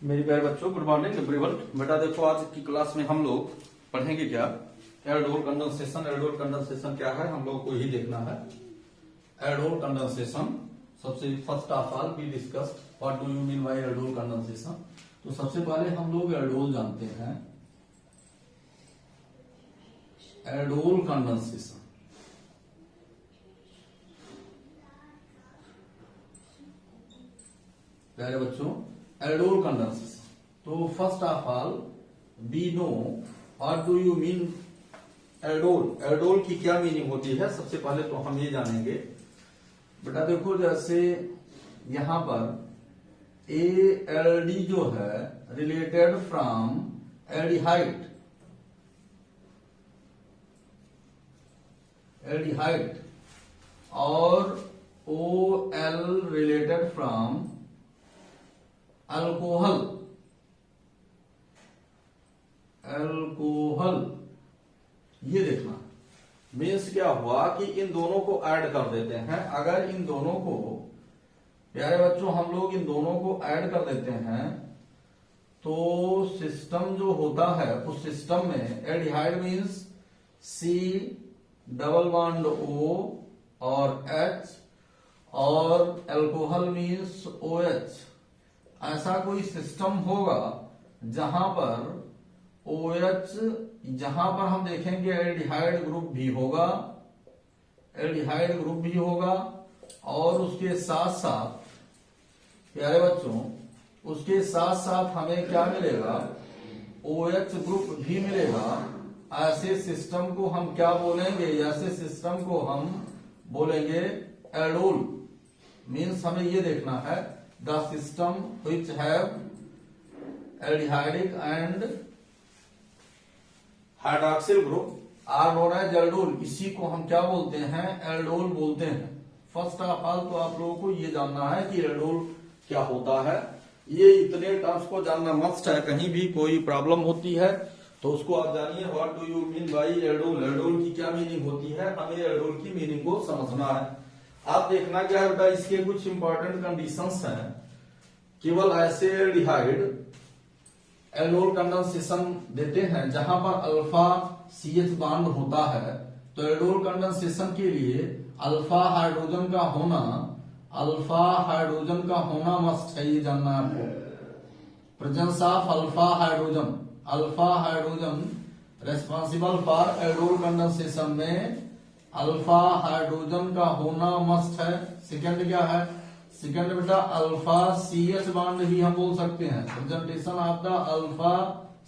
मेरी प्यारे बच्चों, गुड मॉर्निंग एवरीवन। बेटा देखो, आज की क्लास में हम लोग पढ़ेंगे क्या, एल्डोल कंडेंसेशन। एल्डोल कंडेंसेशन क्या है, हम लोग को ही देखना है। एल्डोल कंडेंसेशन, सबसे first of all we discussed what do you mean by aldol condensation. तो सबसे पहले हम लोग एल्डोल जानते हैं। एल्डोल कंडेंसेशन, प्यारे बच्चों, एल्डोल कंडेंसेशन। तो first of all we know what do you mean aldol. Aldol की क्या मीनिंग होती है, सबसे पहले तो हम ये जानेंगे। बेटा देखो, जैसे यहां पर ALD जो है रिलेटेड फ्रॉम एल्डिहाइड, एल्डिहाइड, और OL related from alcohol, alcohol. ये देखना मीन्स क्या हुआ कि इन दोनों को ऐड कर देते हैं। अगर इन दोनों को, प्यारे बच्चों, हम लोग इन दोनों को ऐड कर देते हैं तो सिस्टम जो होता है उस सिस्टम में aldehyde means C double bond O और H, और अल्कोहल मीन्स OH। ऐसा कोई सिस्टम होगा जहां पर OH, जहां पर हम देखेंगे एल्डिहाइड ग्रुप भी होगा, एल्डिहाइड ग्रुप भी होगा, और उसके साथ साथ, प्यारे बच्चों, उसके साथ साथ हमें क्या मिलेगा, OH ग्रुप भी मिलेगा। ऐसे सिस्टम को हम क्या बोलेंगे, ऐसे सिस्टम को हम बोलेंगे एल्डोल। मीन्स हमें ये देखना है the system which have aldehydic and hydroxyl group are known as aldol. इसी को हम क्या बोलते हैं, एल्डोल बोलते हैं। फर्स्ट ऑफ ऑल तो आप लोगों को ये जानना है कि एल्डोल क्या होता है। ये इतने टर्म्स को जानना मस्ट है। कहीं भी कोई प्रॉब्लम होती है तो उसको आप जानिए, what do you mean by aldol. Aldol की क्या मीनिंग होती है, हमें एल्डोल की मीनिंग को समझना है। आप देखना क्या है बेटा, इसके कुछ इंपॉर्टेंट कंडीशंस हैं। केवल ऐसे एल्डिहाइड एल्डोल कंडेंसेशन देते हैं जहां पर अल्फा CH बॉन्ड होता है। तो एल्डोल कंडेंसेशन के लिए अल्फा हाइड्रोजन का होना, अल्फा हाइड्रोजन का होना मस्ट है, ये जानना है आपको। Presence of alpha hydrogen, alpha hydrogen responsible for aldol condensation में अल्फा हाइड्रोजन का होना मस्ट है। सेकंड क्या है, सेकंड बेटा अल्फा CH बॉन्ड भी हम बोल सकते हैं। Presentation of the alpha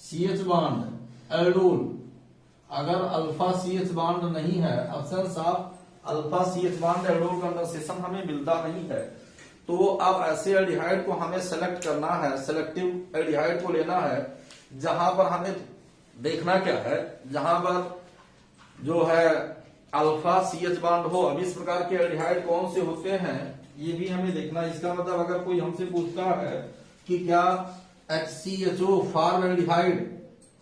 CH bond aldol. अगर अल्फा CH बॉन्ड नहीं है, absence of alpha CH bond aldol condensation हमें मिलता नहीं है। तो अब ऐसे एल्डिहाइड को हमें सेलेक्ट करना है, सेलेक्टिव एल्डिहाइड को लेना है जहां पर हमें देखना क्या है, जहां पर जो है अल्फा CH बॉन्ड हो। अब इस प्रकार के एल्डिहाइड कौन से होते हैं ये भी हमें देखना है। इसका मतलब अगर कोई हमसे पूछता है कि क्या HCHO form aldehyde,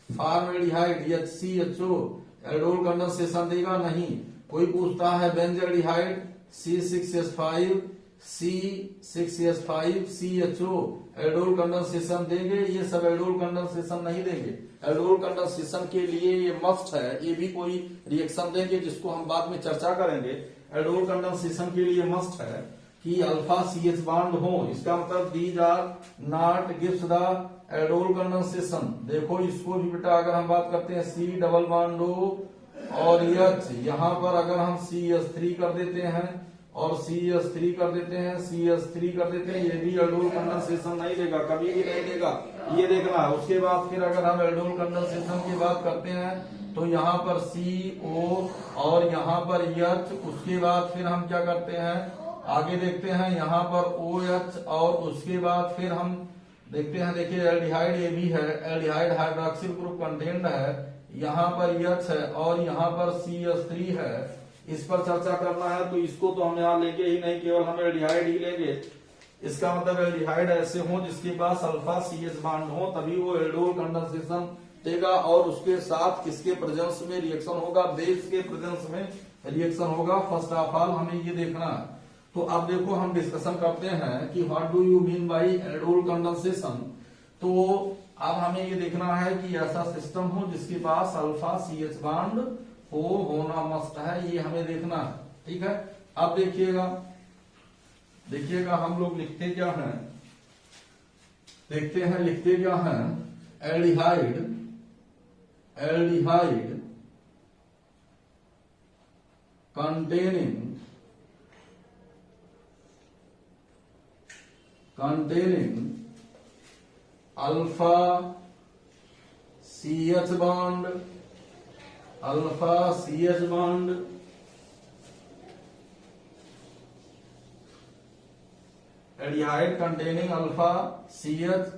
form aldehyde HCHO aldol condensation देगा, नहीं। कोई पूछता है Benz aldehyde C6H5, C6H5 CHO aldol condensation देंगे, ये सब एल्डोल कंडेंसेशन नहीं देंगे। एल्डोल कंडेंसेशन के लिए ये मस्ट है, ये भी कोई रिएक्शन देंगे जिसको हम बाद में चर्चा करेंगे। एल्डोल कंडेंसेशन के लिए मस्ट है कि अल्फा CH बॉन्ड हो। इसका मतलब these are not gives the aldol condensation. देखो इसको भी बेटा, अगर हम बात करते हैं C डबल बॉन्ड O और H, यहां पर अगर हम CH3 कर देते हैं और CH3 कर देते हैं, CH3 कर देते हैं, ये भी एल्डोल कंडेंसेशन नहीं देगा, कभी भी नहीं देगा, ये देखना। उसके बाद फिर अगर हम एल्डोल कंडेंसेशन की बात करते हैं तो यहाँ पर CO और यहाँ पर H, उसके बाद फिर हम क्या करते हैं, आगे देखते हैं यहाँ पर OH, और उसके बाद फिर हम देखते हैं, देखिए एल्डिहाइड ये भी है, एल्डिहाइड हाइड्रॉक्सिल ग्रुप कंटेन्ड है, यहाँ पर H है और यहाँ पर CH3 है। इस पर चर्चा करना है तो इसको तो हम यहाँ लेंगे ही नहीं, केवल हम एल्डिहाइड ही लेंगे। इसका मतलब एल्डिहाइड ऐसे हो जिसके पास अल्फा CH बॉन्ड हो, तभी वो एल्डोल कंडेंसेशन देगा। और उसके साथ किसके प्रेजेंस में रिएक्शन होगा, बेस के प्रेजेंस में रिएक्शन होगा। फर्स्ट ऑफ ऑल हमें ये देखना है। तो अब देखो हम डिस्कशन करते हैं कि what do you mean by aldol condensation. तो अब हमें ये देखना है कि ऐसा सिस्टम हो जिसके पास अल्फा CH बॉन्ड होना मस्ट है, ये हमें देखना है। ठीक है, अब देखिएगा हम लोग लिखते क्या हैं, देखते हैं लिखते क्या हैं। Aldehyde containing alpha CH bond aldehyde containing alpha CH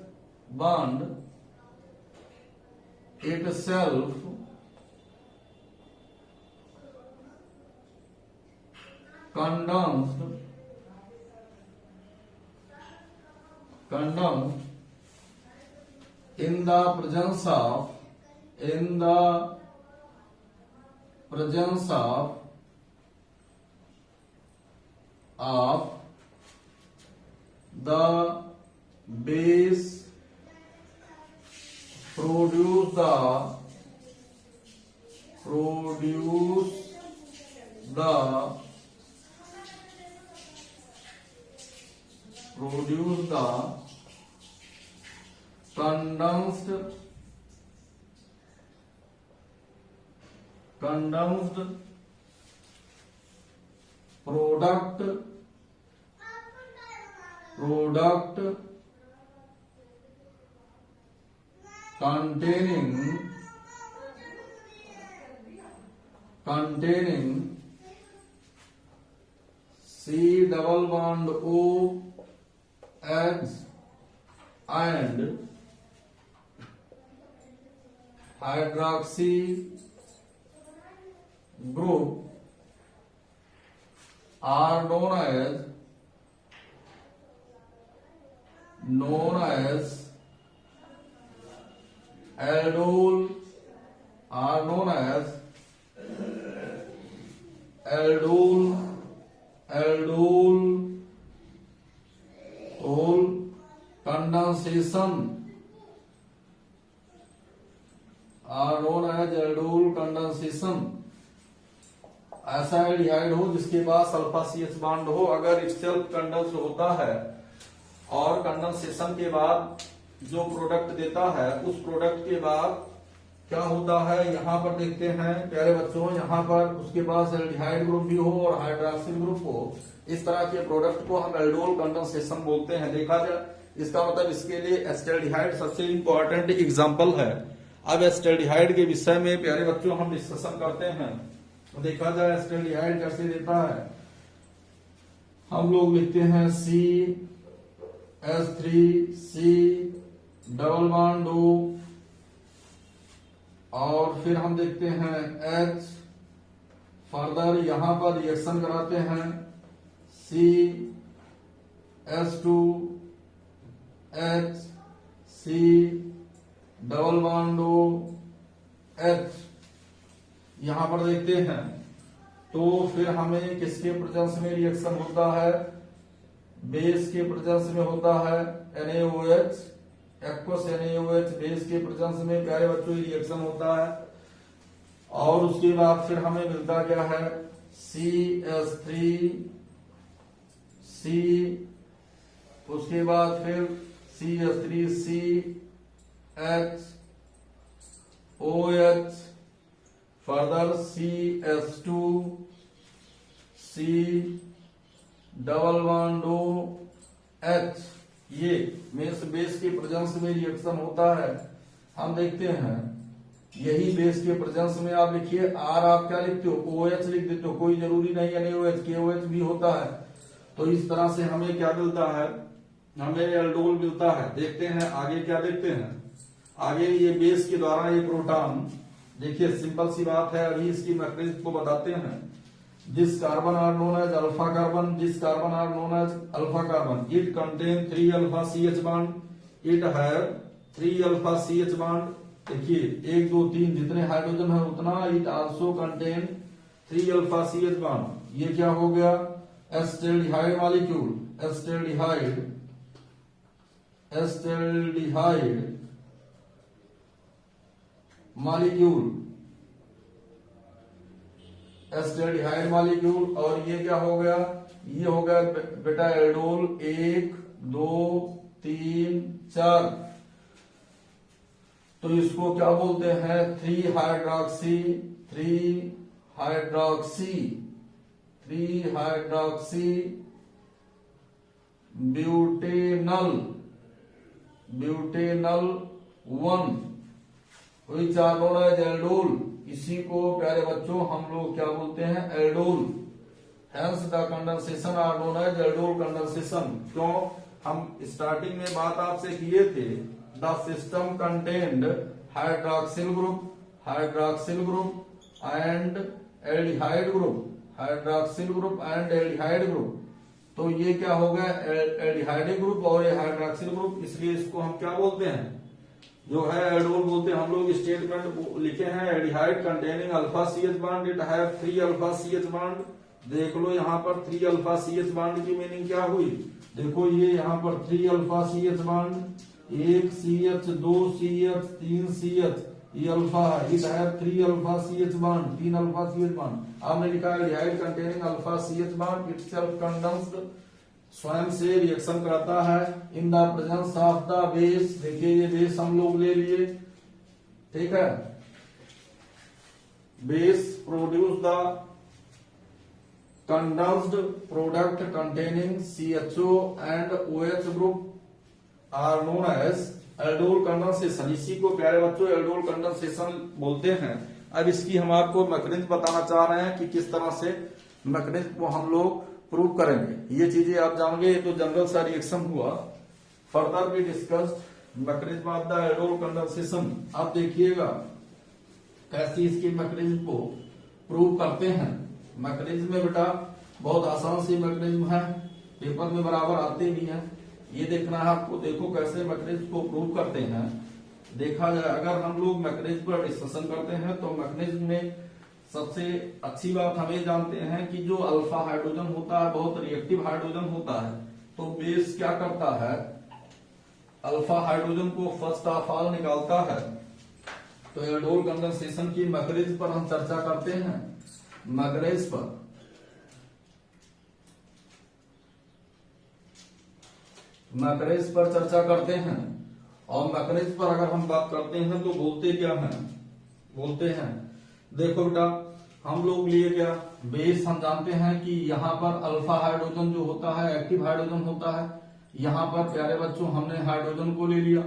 bond itself condensed in the presence of the base produce the condensed product containing C double bond O H and hydroxy group are known as aldol condensation. ऐसा aldehyde हो जिसके पास alpha CH bond हो, अगर itself condense होता है और condensation के बाद जो प्रोडक्ट देता है उस प्रोडक्ट के बाद क्या होता है, यहाँ पर देखते हैं प्यारे बच्चों, यहाँ पर उसके पास एल्डिहाइड ग्रुप भी हो और हाइड्रोक्सिल ग्रुप हो, इस तरह के प्रोडक्ट को हम एल्डोल कंडेंसेशन बोलते हैं। देखा जाए इसका मतलब इसके लिए एस्टेल्डिहाइड सबसे इंपॉर्टेंट एग्जांपल है। अब एस्टेल्डिहाइड के विषय में प्यारे बच्चों हम डिस्कशन करते हैं। तो देखा जाए एस्टेल्डिहाइड कैसे देता है, हम लोग लिखते हैं CH3C डबल बॉन्ड O और फिर हम देखते हैं H, फर्दर यहां पर रिएक्शन कराते हैं CH2C double bond O H, यहां पर देखते हैं। तो फिर हमें किसके प्रेजेंस में रिएक्शन होता है, बेस के प्रेजेंस में होता है NaOH, एक्वस NaOH बेस के प्रेजेंस में प्यारे बच्चों रिएक्शन होता है। और उसके बाद फिर हमें मिलता क्या है CH3C, उसके बाद फिर CH3CHOH, further CH2C double bond OH, ये बेस के प्रेजेंस में रिएक्शन होता है। हम देखते हैं यही बेस के प्रेजेंस में आप लिखिए आर, आप क्या लिखते हो OH लिख देते हो, कोई जरूरी नहीं NaOH KOH भी होता है। तो इस तरह से हमें क्या मिलता है, हमें एल्डोल मिलता है। देखते हैं आगे क्या देखते हैं, आगे ये बेस के द्वारा ये प्रोटॉन, देखिए सिंपल सी बात है, अभी इसकी मैकेनिज्म को बताते हैं। This carbon are known as alpha carbon. This carbon are known as alpha carbon. It contain 3 alpha CH bond. It have 3 alpha CH bond. देखिए 1 2 3 जितने हाइड्रोजन है उतना। It also contain 3 alpha CH bond. ये क्या हो गया, एस्टेल्डिहाइड molecule, एस्टेल्डिहाइड molecule, एस्टेल्डिहाइड molecule. और ये क्या हो गया, ये हो गया बेटा एल्डोल 1 2 3 4। तो इसको क्या बोलते हैं, 3 hydroxy 3 hydroxy butanal 1 which are known as aldol. इसी को प्यारे बच्चों हम लोग क्या बोलते हैं, aldol. Hence the condensation are known as aldol condensation. क्यों, हम स्टार्टिंग में बात आपसे किए थे, the system contained hydroxyl group and aldehyde group, hydroxyl group and aldehyde group. तो ये क्या हो गया, एल्डिहाइड ग्रुप और ये हाइड्रोक्सिल ग्रुप, इसलिए इसको हम क्या बोलते हैं, जो है एल्डोल बोलते हैं। हम लोग स्टेटमेंट लिखे हैं, aldehyde containing alpha CH bond, it have 3 alpha CH bond. देख लो यहाँ पर 3 अल्फा CH बॉन्ड की मीनिंग क्या हुई, देखो ये यहाँ पर 3 alpha CH bond, 1 CH 2 CH 3 CH, ये अल्फा है, it have 3 alpha CH bond, 3 alpha CH bond. आपने लिखा aldehyde containing alpha CH bond, itself condensed, स्वयं से रिएक्शन करता है in the presence of the base. देखिए ये बेस हम लोग ले लिए, ठीक है। Base produce the condensed product containing CHO and OH group are known as aldol condensation. इसी को प्यारे बच्चों एल्डोल कंडेंसेशन बोलते हैं। अब इसकी हम आपको मैकेनिज्म बताना चाह रहे हैं कि किस तरह से मैकेनिज्म को हम लोग प्रूव करेंगे। ये चीजें आप जाओगे, ये तो जनरल सा रिएक्शन हुआ। फर्दर भी discussed mechanism of the aldol condensation. अब देखिएगा कैसे इसकी मैकेनिज्म को प्रूव करते हैं। मैकेनिज्म में बेटा बहुत आसान सी मैकेनिज्म है, पेपर में बराबर आते नहीं है, ये देखना है आपको। देखो कैसे मैकेनिज्म को प्रूव करते हैं, देखा जाए। अगर हम लोग मैकेनिज्म पर डिस्कशन करते हैं तो मैकेनिज्म में सबसे अच्छी बात हम ये जानते हैं कि जो अल्फा हाइड्रोजन होता है बहुत रिएक्टिव हाइड्रोजन होता है। तो बेस क्या करता है, अल्फा हाइड्रोजन को फर्स्ट ऑफ ऑल निकालता है। तो एल्डोल कंडेंसेशन की मैकेनिज्म पर हम चर्चा करते हैं। मैकेनिज्म पर चर्चा करते हैं। और मैकेनिज्म पर अगर हम बात करते हैं तो बोलते क्या हैं, बोलते हैं देखो बेटा हम लोग लिए क्या, बेस हम जानते हैं कि यहाँ पर अल्फा हाइड्रोजन जो होता है एक्टिव हाइड्रोजन होता है। यहाँ पर प्यारे बच्चों हमने हाइड्रोजन को ले लिया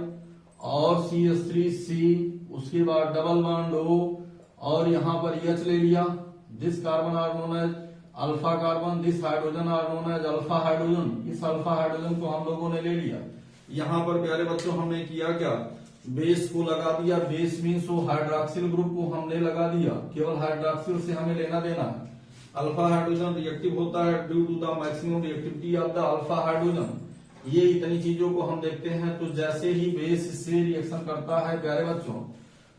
और CH3C, उसके बाद डबल बॉन्ड O और यहाँ पर H ले लिया। This carbon are known as alpha carbon, this hydrogen are known as alpha hydrogen. इस अल्फा हाइड्रोजन को हम लोगों ने ले लिया। यहाँ पर प्यारे बच्चों हमने किया क्या, बेस को लगा दिया। बेस मीन्स वो हाइड्रोक्सिल ग्रुप को हमने लगा दिया, केवल हाइड्रोक्सिल से हमें लेना देना है। अल्फा हाइड्रोजन रिएक्टिव होता है due to the maximum reactivity of the alpha hydrogen. ये इतनी चीजों को हम देखते हैं। तो जैसे ही बेस से रिएक्शन करता है प्यारे बच्चों,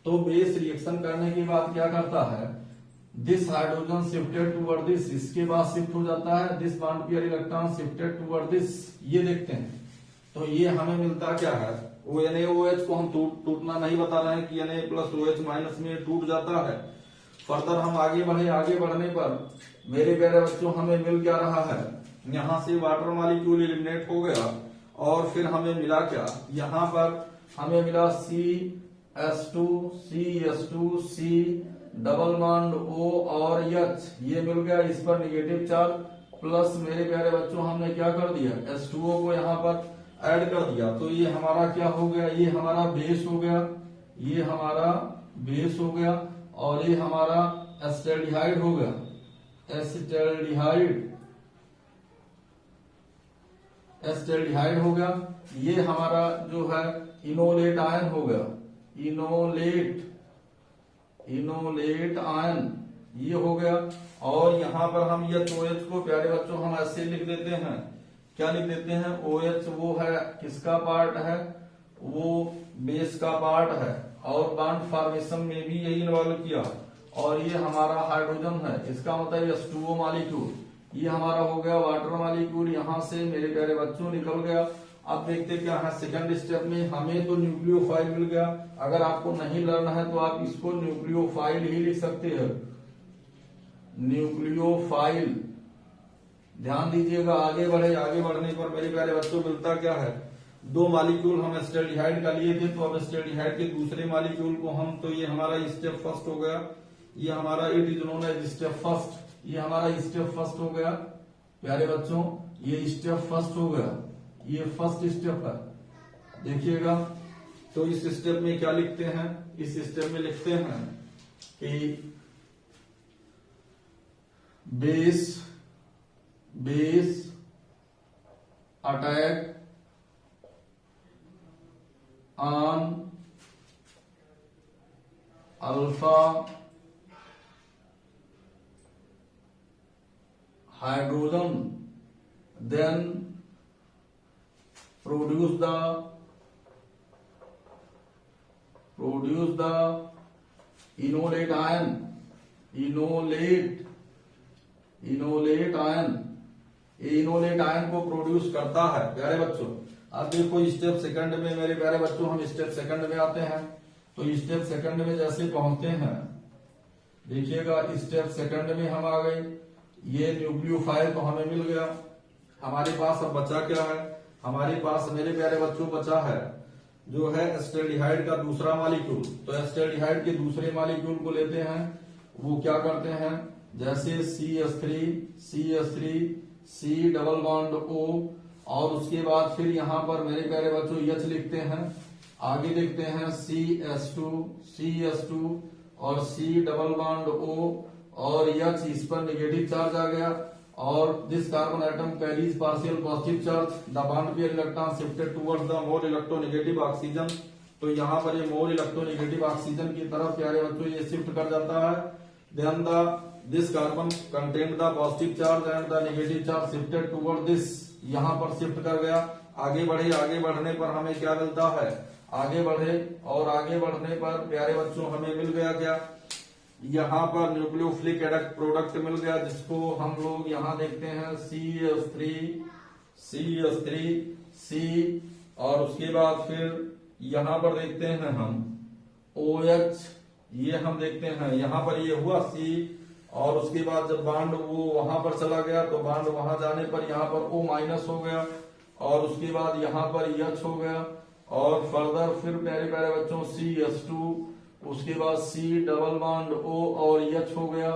तो बेस रिएक्शन करने के बाद क्या करता है, this hydrogen shifted toward this, इसके बाद शिफ्ट हो जाता है this bond pair electron shifted toward this. ये देखते हैं। तो ये हमें मिलता क्या है, NaOH को हम टूटना नहीं बता रहे हैं कि Na प्लस OH माइनस में टूट जाता है। फर्दर हम आगे बढ़े, आगे बढ़ने पर मेरे प्यारे बच्चों हमें मिल क्या रहा है, यहाँ से वाटर मॉलिक्यूल एलिमिनेट हो गया और फिर हमें मिला क्या, यहाँ पर हमें मिला CH2 C double bond O और H, ये मिल गया। इस पर निगेटिव चार्ज प्लस मेरे प्यारे बच्चों हमने क्या कर दिया, H2O को यहाँ पर ऐड कर दिया। तो ये हमारा क्या हो गया, ये हमारा बेस हो गया, ये हमारा बेस हो गया और ये हमारा एस्टेल्डिहाइड हो गया, एस्टेल्डिहाइड हो गया। ये हमारा जो है इनोलेट आयन हो गया, इनोलेट आयन ये हो गया। और यहाँ पर हम ये OH को प्यारे बच्चों हम ऐसे लिख देते हैं, क्या लिख देते हैं, OH वो है किसका पार्ट है, वो बेस का पार्ट है और बॉन्ड फॉर्मेशन में भी यही इन्वॉल्व किया। और ये हमारा हाइड्रोजन है, इसका मतलब H2O मॉलिक्यूल, ये हमारा हो गया वाटर मॉलिक्यूल। यहाँ से मेरे प्यारे बच्चों निकल गया अब देखते क्या है सेकंड स्टेप में, हमें तो न्यूक्लियोफाइल मिल गया। अगर आपको नहीं लर्न है तो आप इसको न्यूक्लियोफाइल ही लिख सकते हैं, न्यूक्लियोफाइल। ध्यान दीजिएगा, आगे बढ़े, आगे बढ़ने पर मेरे प्यारे बच्चों मिलता क्या है, दो मॉलिक्यूल हम एस्टेल्डिहाइड का लिए थे, तो अब एस्टेल्डिहाइड के दूसरे मॉलिक्यूल को हम, तो ये हमारा स्टेप फर्स्ट हो गया, ये हमारा it is known as step first, ये हमारा स्टेप फर्स्ट हो गया प्यारे बच्चों, ये स्टेप फर्स्ट हो गया, ये फर्स्ट स्टेप है। देखिएगा तो इस स्टेप में क्या लिखते हैं, इस स्टेप में लिखते हैं कि base attack on alpha hydrogen then produce the enolate ion, enolate ion, enolate ion को प्रोड्यूस करता है प्यारे बच्चों। अब देखो स्टेप सेकंड में मेरे प्यारे बच्चों, हम स्टेप सेकंड में आते हैं, तो स्टेप सेकंड में जैसे पहुंचते हैं, देखिएगा स्टेप सेकंड में हम आ गए, ये न्यूक्लियोफाइल तो हमें मिल गया। हमारे पास अब बचा क्या है, हमारे पास मेरे प्यारे बच्चों बचा है जो है एस्टेल्डिहाइड का दूसरा मॉलिक्यूल। तो एस्टेल्डिहाइड के दूसरे मॉलिक्यूल को लेते हैं, वो क्या करते हैं, जैसे CH3 C double bond O, और उसके बाद फिर यहां पर मेरे प्यारे बच्चों H लिखते हैं। आगे लिखते हैं CH2 और C डबल बॉन्ड O और H, इस पर नेगेटिव चार्ज आ गया, और this carbon atom carries partial positive charge, the bond pair electron shifted towards the more electronegative oxygen. तो यहाँ पर ये मोर इलेक्ट्रोनेगेटिव ऑक्सीजन की तरफ प्यारे बच्चों ये शिफ्ट कर जाता है। Then this carbon content the positive charge and the negative charge shifted toward this, यहाँ पर शिफ्ट कर गया। आगे बढ़े, आगे बढ़ने पर हमें क्या मिलता है, आगे बढ़े और आगे बढ़ने पर प्यारे बच्चों हमें मिल गया क्या, यहाँ पर न्यूक्लियोफिलिक एडक्ट प्रोडक्ट मिल गया, जिसको हम लोग यहाँ देखते हैं CH3 और उसके बाद फिर यहाँ पर देखते हैं हम OH, ये हम देखते हैं यहाँ पर ये हुआ C, और उसके बाद जब बांड वो वहां पर चला गया तो बांड वहां जाने पर यहाँ पर O माइनस हो गया, और उसके बाद यहाँ पर H हो गया, और फर्दर फिर प्यारे प्यारे बच्चों CH2, उसके बाद C डबल बॉन्ड O और H हो गया,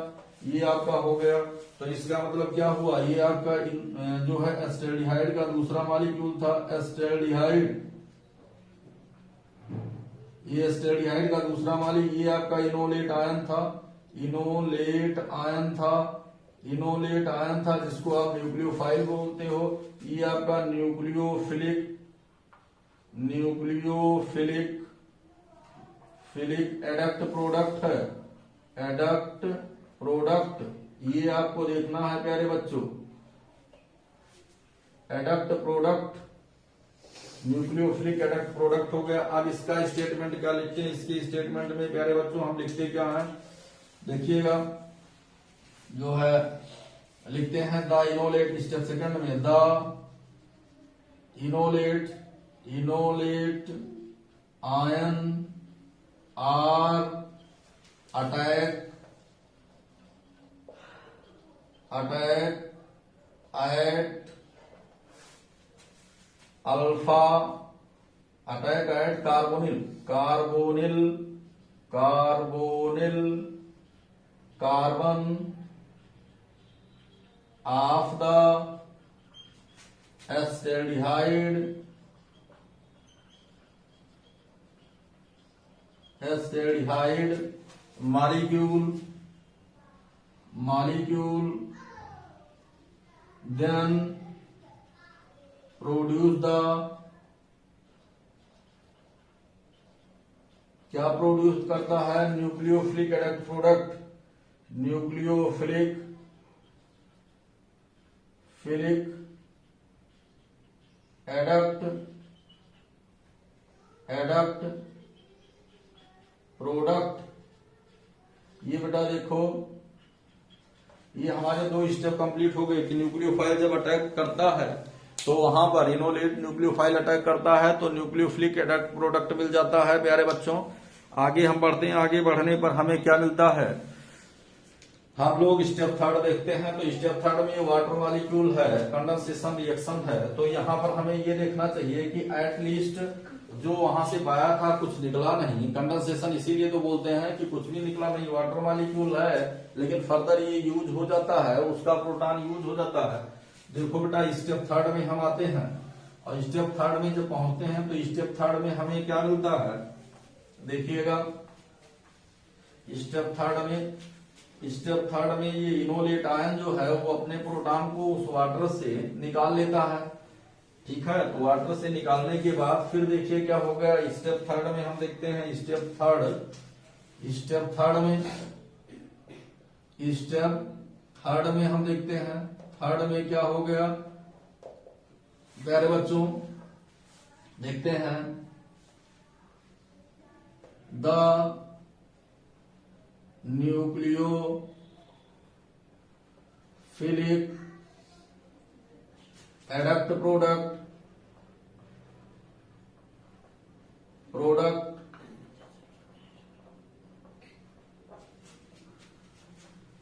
ये आपका हो गया। तो इसका मतलब क्या हुआ, ये आपका जो है एस्टेल्डिहाइड का दूसरा मॉलिक्यूल था, एस्टेल्डिहाइड, ये एस्टेल्डिहाइड का दूसरा मॉलिक्यूल, ये आपका इनोलेट आयन था, जिसको आप न्यूक्लियोफाइल बोलते हो। ये आपका न्यूक्लियोफिलिक एडक्ट प्रोडक्ट है, एडक्ट प्रोडक्ट, ये आपको देखना है प्यारे बच्चों, adduct product, nucleophilic adduct product हो गया। अब इसका स्टेटमेंट क्या लिखते हैं, इसके स्टेटमेंट में प्यारे बच्चों हम लिखते क्या है, देखिएगा जो है लिखते हैं द इनोलेट, स्टेप सेकंड में the enolate ion are attack at alpha, attack at carbon of the acetaldehyde molecule then produce the, क्या प्रोड्यूस करता है, nucleophilic adduct product, nucleophilic adduct product. ये बेटा देखो, ये हमारे दो स्टेप कंप्लीट हो गए कि न्यूक्लियोफाइल जब अटैक करता है तो वहां पर इनोलेट न्यूक्लियोफाइल अटैक करता है तो न्यूक्लियोफिलिक प्रोडक्ट मिल जाता है प्यारे बच्चों। आगे हम बढ़ते हैं, आगे बढ़ने पर हमें क्या मिलता है, हम लोग स्टेप थर्ड देखते हैं। तो स्टेप थर्ड में वाटर मॉलिक्यूल है, कंडेंसेशन रिएक्शन है। तो यहाँ पर हमें ये देखना चाहिए कि एटलीस्ट जो वहां से पाया था कुछ निकला नहीं, कंडेंसेशन इसीलिए तो बोलते हैं कि कुछ भी निकला नहीं, वाटर मॉलिक्यूल है लेकिन फर्दर ये यूज हो जाता है, उसका प्रोटॉन यूज हो जाता है। देखो बेटा स्टेप थर्ड में हम आते हैं और स्टेप थर्ड में जब पहुंचते हैं तो स्टेप थर्ड में हमें क्या मिलता है, देखिएगा स्टेप थर्ड में ये इनोलेट आयन जो है वो अपने प्रोटॉन को उस वाटर से निकाल लेता है। ठीक है, तो वाटर से निकालने के बाद फिर देखिए क्या हो गया, स्टेप थर्ड में हम देखते हैं, स्टेप थर्ड में हम देखते हैं, थर्ड में क्या हो गया प्यारे बच्चों, देखते हैं the nucleophilic adduct product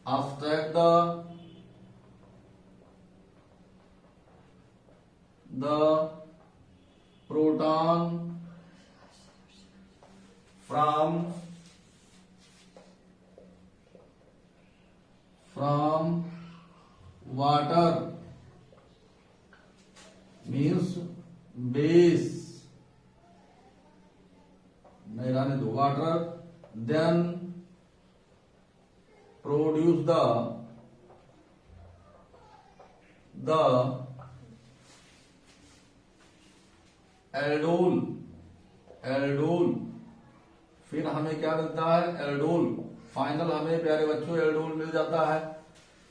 abstract the proton from water means base, नहीं रहने दो, water then produce the aldol, फिर हमें क्या मिलता है, एल्डोल, फाइनल हमें प्यारे बच्चों एल्डोल मिल जाता है,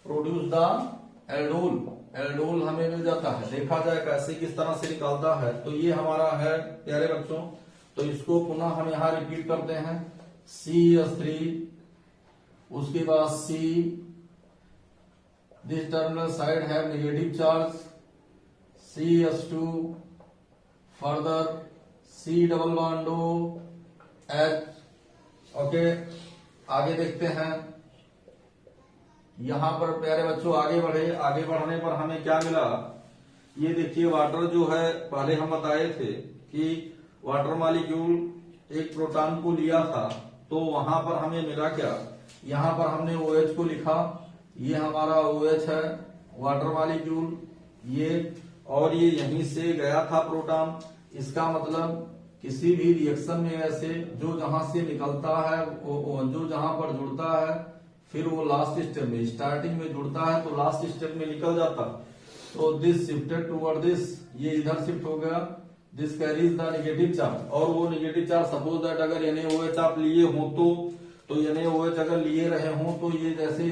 प्रोड्यूस द एल्डोल हमें मिल जाता है। देखा जाए कैसे किस तरह से निकालता है, तो ये हमारा है प्यारे बच्चों। तो इसको पुनः हम यहां रिपीट करते हैं, CH3, उसके बाद C, this terminal side have negative charge, CH2, further C double bond O H। Okay, आगे देखते हैं, यहां पर प्यारे बच्चों आगे बढ़ने पर हमें क्या मिला, ये देखिए वाटर जो है, पहले हम बताए थे कि वाटर मॉलिक्यूल एक प्रोटॉन को लिया था, तो वहां पर हमें मिला क्या, यहां पर हमने OH को लिखा, ये हमारा OH है वाटर मॉलिक्यूल ये, और ये यहीं से गया था प्रोटॉन। इसका मतलब किसी भी रिएक्शन में ऐसे जो जहां से निकलता है जो जहां पर जुड़ता है, फिर वो लास्ट स्टेप में, स्टार्टिंग में जुड़ता है तो लास्ट स्टेप में निकल जाता। तो दिस शिफ्टेड टुवर्ड दिस, ये इधर शिफ्ट हो गया, this carries the negative charge, और वो नेगेटिव चार्ज सपोज दैट अगर NaOH आप लिए हो तो NaOH अगर लिए रहे हो तो ये जैसे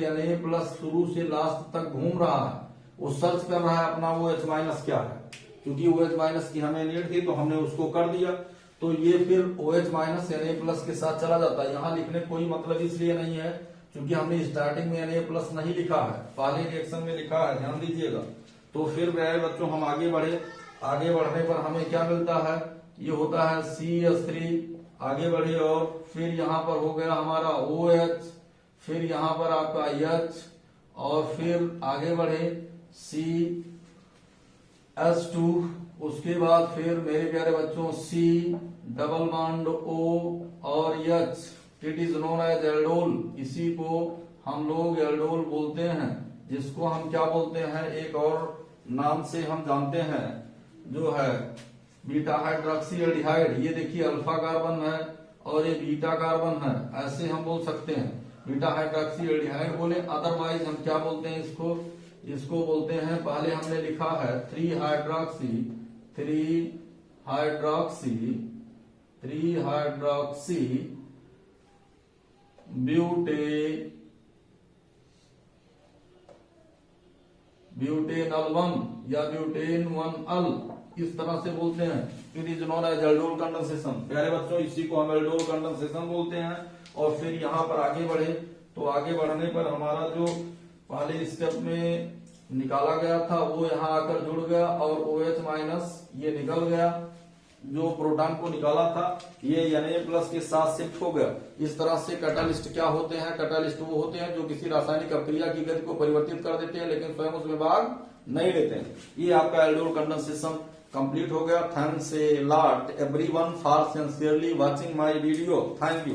Na+ शुरू से लास्ट तक घूम रहा है, वो सर्च कर रहा है अपना OH- क्या है, क्योंकि OH- की हमें नीड थी तो हमने उसको कर दिया, तो ये फिर OH- Na+ के साथ चला जाता है। यहाँ लिखने कोई मतलब इसलिए नहीं है क्योंकि हमने स्टार्टिंग में Na+ नहीं लिखा है, पहले रिएक्शन में लिखा है, ध्यान दीजिएगा। तो फिर मेरे बच्चों हम आगे बढ़ने पर हमें क्या मिलता है, ये होता है CH3, आगे बढ़े और फिर यहाँ पर हो गया हमारा OH, फिर यहाँ पर आपका H, और फिर आगे बढ़े CH2, उसके बाद फिर मेरे प्यारे बच्चों C डबल बॉन्ड O और H, it is known as aldol, इसी को हम लोग एल्डोल बोलते हैं, जिसको हम क्या बोलते हैं, एक और नाम से हम जानते हैं जो है बीटा हाइड्रोक्सी एल्डिहाइड। ये देखिए अल्फा कार्बन है और ये बीटा कार्बन है, ऐसे हम बोल सकते हैं बीटा हाइड्रोक्सी एल्डिहाइड बोले। अदरवाइज हम क्या बोलते हैं इसको बोलते हैं, पहले हमने लिखा है 3 हाइड्रोक्सी ब्यूटेनल 1 या ब्यूटेन 1 अल, इस तरह से बोलते हैं। It is known as aldol condensation. प्यारे बच्चों इसी को हम एल्डोल कंडेंसेशन बोलते हैं। और फिर यहाँ पर आगे बढ़े तो आगे बढ़ने पर हमारा जो पहले स्टेप में निकाला गया था वो यहाँ आकर जुड़ गया और OH माइनस ये निकल गया, जो प्रोटॉन को निकाला था ये Na+ के साथ शिफ्ट हो गया। इस तरह से कैटालिस्ट क्या होते हैं? कैटालिस्ट वो होते हैं जो किसी रासायनिक अभिक्रिया की गति को परिवर्तित कर देते हैं लेकिन स्वयं उसमें भाग नहीं लेते हैं। ये आपका एल्डोल कंडेंसेशन कंप्लीट हो गया। Thanks a lot everyone for sincerely watching my video. Thank you.